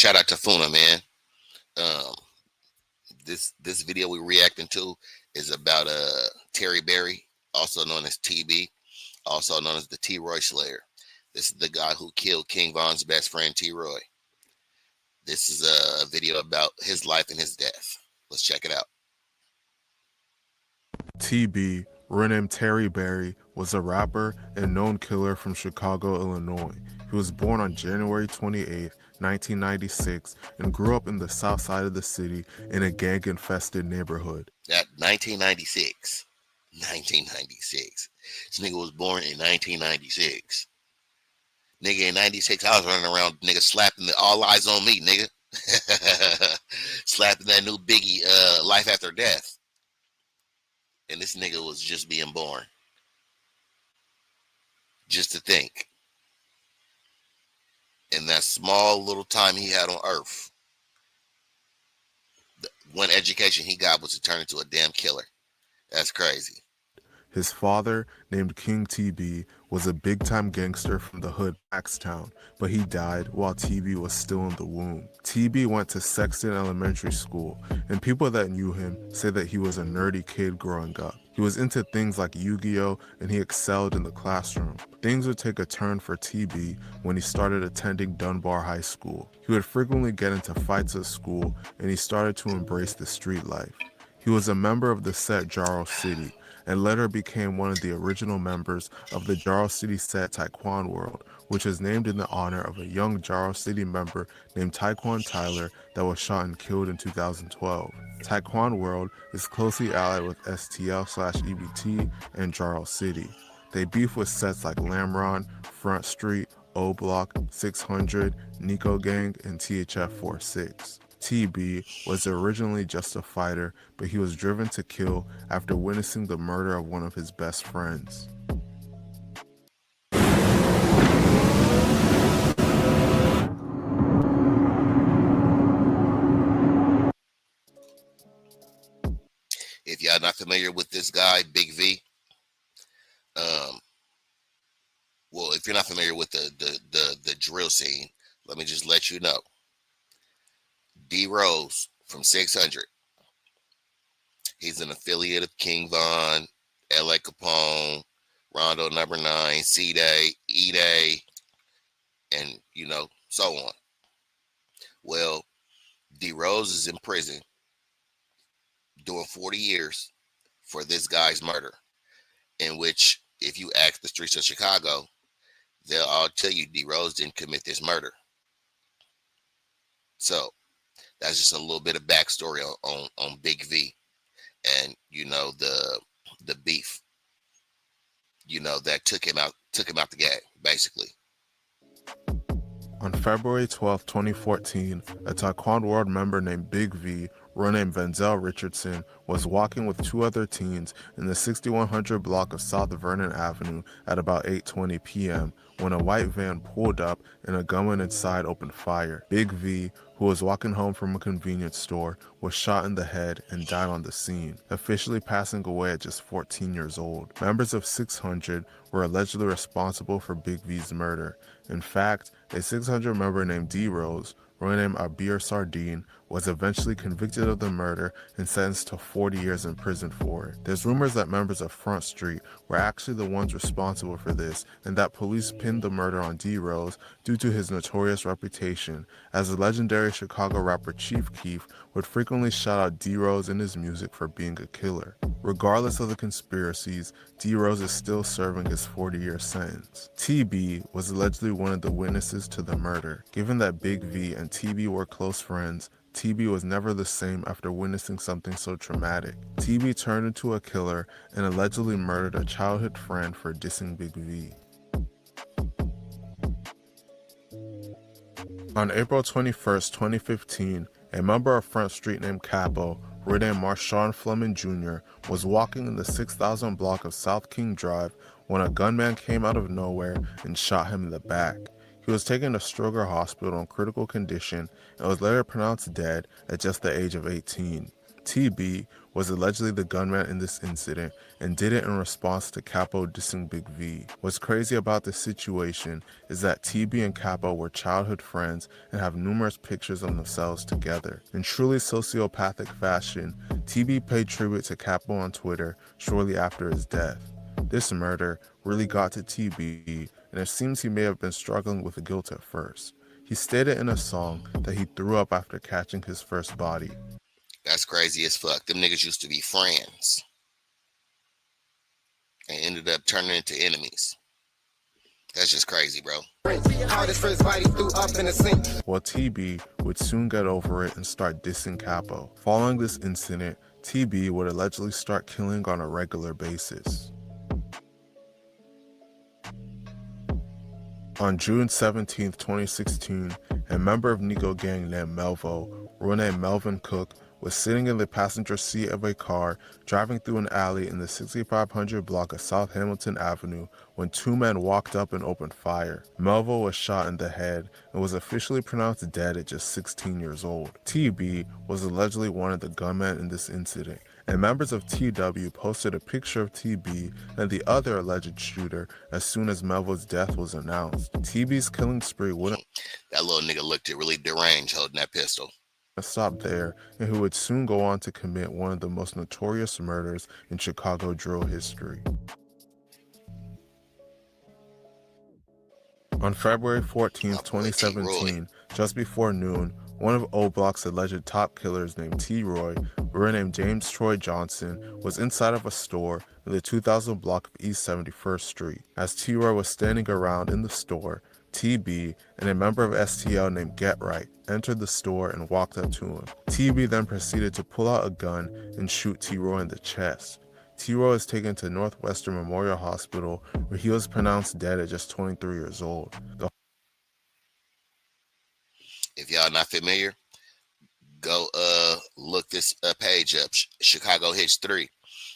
Shout out to Funa, man. Um, this video we reacting to is about Terry Berry, also known as TB, also known as the T Roy Slayer. This is the guy who killed King Von's best friend T Roy. This is a video about his life and his death. Let's check it out. TB, renamed Terry Berry, was a rapper and known killer from Chicago, Illinois. He was born on January 28, 1996, and grew up in the south side of the city in a gang-infested neighborhood. That 1996. 1996. This nigga was born in 1996. Nigga, in 96, I was running around, nigga, slapping the All Eyes on Me, nigga. Slapping that new Biggie, Life After Death. And this nigga was just being born. Just to think. In that small little time he had on Earth, the one education he got was to turn into a damn killer. That's crazy. His father, named King TB, was a big-time gangster from the hood Paxtown, but he died while TB was still in the womb. TB went to Sexton Elementary School, and people that knew him say that he was a nerdy kid growing up. He was into things like Yu-Gi-Oh! And he excelled in the classroom. Things would take a turn for TB when he started attending Dunbar High School. He would frequently get into fights at school, and he started to embrace the street life. He was a member of the set Jaro City, and later became one of the original members of the Jaro City set Tyquan World, which is named in the honor of a young Jaro City member named Tyquan Tyler that was shot and killed in 2012. Tyquan World is closely allied with STL/EBT and Jaro City. They beef with sets like Lamron, Front Street, O Block, 600, Nico Gang, and THF 46. TB was originally just a fighter, but he was driven to kill after witnessing the murder of one of his best friends. If y'all not familiar with this guy, Big V, well, if you're not familiar with the drill scene, let me just let you know. D Rose from 600. He's an affiliate of King Von, LA Capone, Rondo number 9, C-Day, E-Day, and, so on. Well, D Rose is in prison doing 40 years for this guy's murder, in which, if you ask the streets of Chicago, they'll all tell you D Rose didn't commit this murder. So that's just a little bit of backstory on Big V, and the beef, that took him out the game, basically. On February 12, 2014, a Tyquan World member named Big V, renamed Venzel Richardson, was walking with two other teens in the 6100 block of South Vernon Avenue at about 8:20 p.m. when a white van pulled up and a gunman inside opened fire. Big V, who was walking home from a convenience store, was shot in the head and died on the scene, officially passing away at just 14 years old. Members of 600 were allegedly responsible for Big V's murder. In fact, a 600 member named D Rose, renamed Abir Sardine, was eventually convicted of the murder and sentenced to 40 years in prison for it. There's rumors that members of Front Street were actually the ones responsible for this, and that police pinned the murder on D Rose due to his notorious reputation, as the legendary Chicago rapper Chief Keef would frequently shout out D Rose in his music for being a killer. Regardless of the conspiracies, D Rose is still serving his 40-year sentence. TB was allegedly one of the witnesses to the murder. Given that Big V and TB were close friends, TB was never the same after witnessing something so traumatic. TB turned into a killer and allegedly murdered a childhood friend for dissing Big V. On April 21, 2015, a member of Front Street named Capo, renamed Marshawn Fleming Jr., was walking in the 6000 block of South King Drive when a gunman came out of nowhere and shot him in the back. He was taken to Stroger Hospital in critical condition and was later pronounced dead at just the age of 18. TB was allegedly the gunman in this incident and did it in response to Capo dissing Big V. What's crazy about this situation is that TB and Capo were childhood friends and have numerous pictures of themselves together. In truly sociopathic fashion, TB paid tribute to Capo on Twitter shortly after his death. This murder really got to TB, and it seems he may have been struggling with guilt at first. He stated in a song that he threw up after catching his first body. That's crazy as fuck. Them niggas used to be friends and ended up turning into enemies. That's just crazy, bro. Well, TB would soon get over it and start dissing Capo. Following this incident, TB would allegedly start killing on a regular basis. On June 17, 2016, a member of Nico gang named Melvo, real name Melvin Cook, was sitting in the passenger seat of a car driving through an alley in the 6500 block of South Hamilton Avenue when two men walked up and opened fire. Melvo was shot in the head and was officially pronounced dead at just 16 years old. TB was allegedly one of the gunmen in this incident, and members of TW posted a picture of TB and the other alleged shooter as soon as Melvo's death was announced. TB's killing spree wouldn't That little nigga looked really deranged holding that pistol. stop there, and who would soon go on to commit one of the most notorious murders in Chicago drill history. On February 14, 2017, just before noon, one of O Block's alleged top killers named T-Roy, real named James Troy Johnson, was inside of a store in the 2000 block of East 71st Street. As T-Roy was standing around in the store, TB and a member of STL named Get Right entered the store and walked up to him. TB then proceeded to pull out a gun and shoot T-Roy in the chest. T-Roy was taken to Northwestern Memorial Hospital, where he was pronounced dead at just 23 years old. If y'all not familiar, go look this page up, Chicago Hits 3,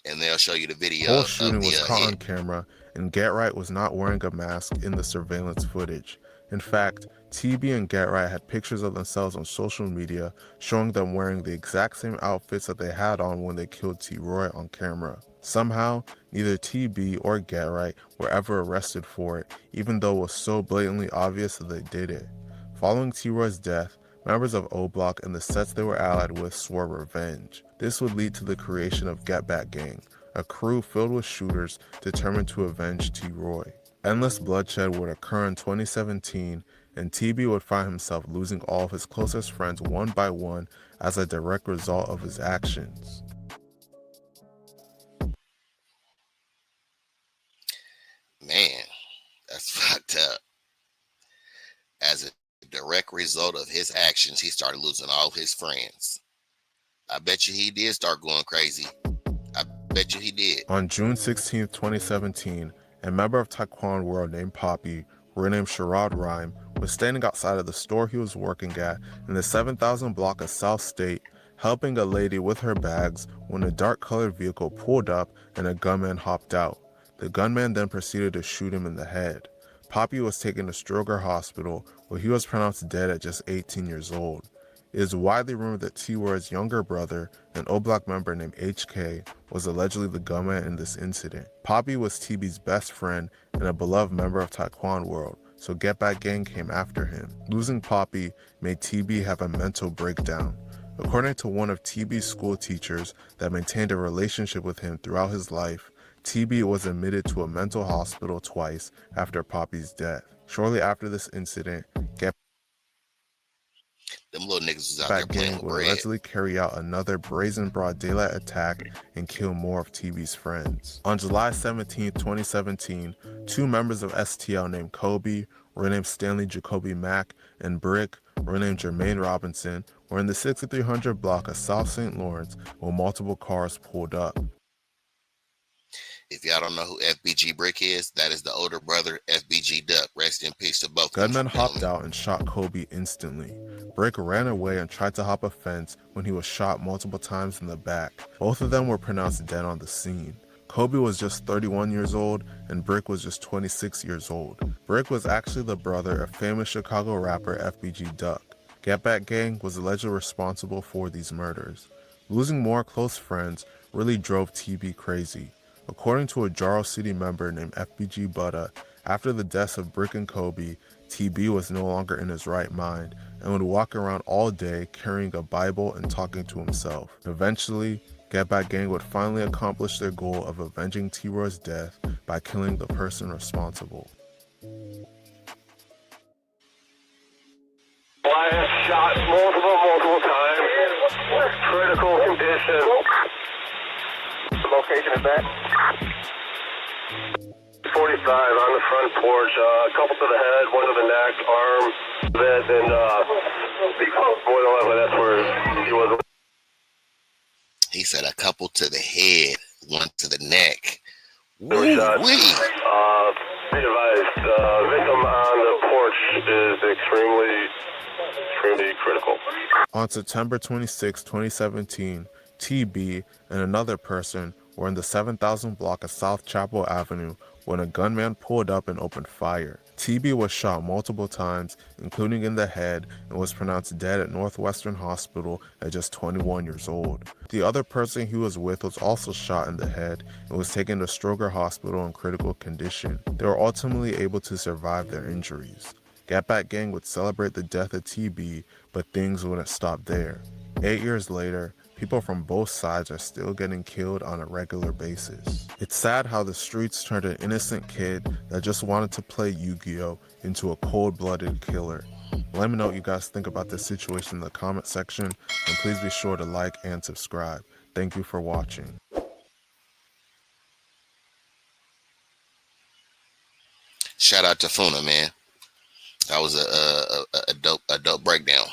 and they'll show you the video whole of shooting the was caught on hit. camera, and Get Right was not wearing a mask in the surveillance footage. In fact, TB and Get Right had pictures of themselves on social media showing them wearing the exact same outfits that they had on when they killed T-Roy on camera. Somehow, neither TB or Get Right were ever arrested for it, even though it was so blatantly obvious that they did it. Following T-Roy's death, members of O Block and the sets they were allied with swore revenge. This would lead to the creation of Get Back Gang, a crew filled with shooters determined to avenge T-Roy. Endless bloodshed would occur in 2017, and TB would find himself losing all of his closest friends one by one as a direct result of his actions. Man, that's fucked up. As a direct result of his actions, he started losing all his friends. I bet you he did start going crazy. I bet you he did. On June 16, 2017, a member of Tyquan World named Poppy, renamed Sherrod Rhyme, was standing outside of the store he was working at in the 7000 block of South State, helping a lady with her bags when a dark-colored vehicle pulled up and a gunman hopped out. The gunman then proceeded to shoot him in the head. Poppy was taken to Stroger Hospital, where he was pronounced dead at just 18 years old. It is widely rumored that T-Roy's younger brother, an O-Block member named HK, was allegedly the gunman in this incident. Poppy was TB's best friend and a beloved member of Tyquan World, so Get Back Gang came after him. Losing Poppy made TB have a mental breakdown. According to one of TB's school teachers that maintained a relationship with him throughout his life, TB was admitted to a mental hospital twice after Poppy's death. Shortly after this incident, Get Them little niggas was out there Back playing Gang with would bread. allegedly carry out another brazen broad daylight attack and kill more of TB's friends. On July 17, 2017, two members of STL named Kobe, renamed Stanley Jacoby Mack, and Brick, renamed Jermaine Robinson, were in the 6300 block of South St. Lawrence when multiple cars pulled up. If y'all don't know who FBG Brick is, that is the older brother, FBG Duck. Rest in peace to both Gunmen of them. hopped out and shot Kobe instantly. Brick ran away and tried to hop a fence when he was shot multiple times in the back. Both of them were pronounced dead on the scene. Kobe was just 31 years old and Brick was just 26 years old. Brick was actually the brother of famous Chicago rapper FBG Duck. Get Back Gang was allegedly responsible for these murders. Losing more close friends really drove TB crazy. According to a Jaro City member named FBG Butta, after the deaths of Brick and Kobe, TB was no longer in his right mind and would walk around all day carrying a Bible and talking to himself. Eventually, Get Back Gang would finally accomplish their goal of avenging T-Roy's death by killing the person responsible. Last shot multiple times. Critical condition. The location is that? 45 on the front porch. A couple to the head, one to the neck, arm, head, and more than likely that's where he was. He said a couple to the head, one to the neck. Woo wee! Be advised, victim on the porch is extremely critical. On September 26, 2017, TB and another person were in the 7000 block of South Chapel Avenue when a gunman pulled up and opened fire. TB was shot multiple times, including in the head, and was pronounced dead at Northwestern Hospital at just 21 years old. The other person he was with was also shot in the head and was taken to Stroger Hospital in critical condition. They were ultimately able to survive their injuries. Get Back Gang would celebrate the death of TB, but things wouldn't stop there. 8 years later, people from both sides are still getting killed on a regular basis. It's sad how the streets turned an innocent kid that just wanted to play Yu-Gi-Oh! Into a cold-blooded killer. Let me know what you guys think about this situation in the comment section, and please be sure to like and subscribe. Thank you for watching. Shout out to Funa, man. That was a dope breakdown.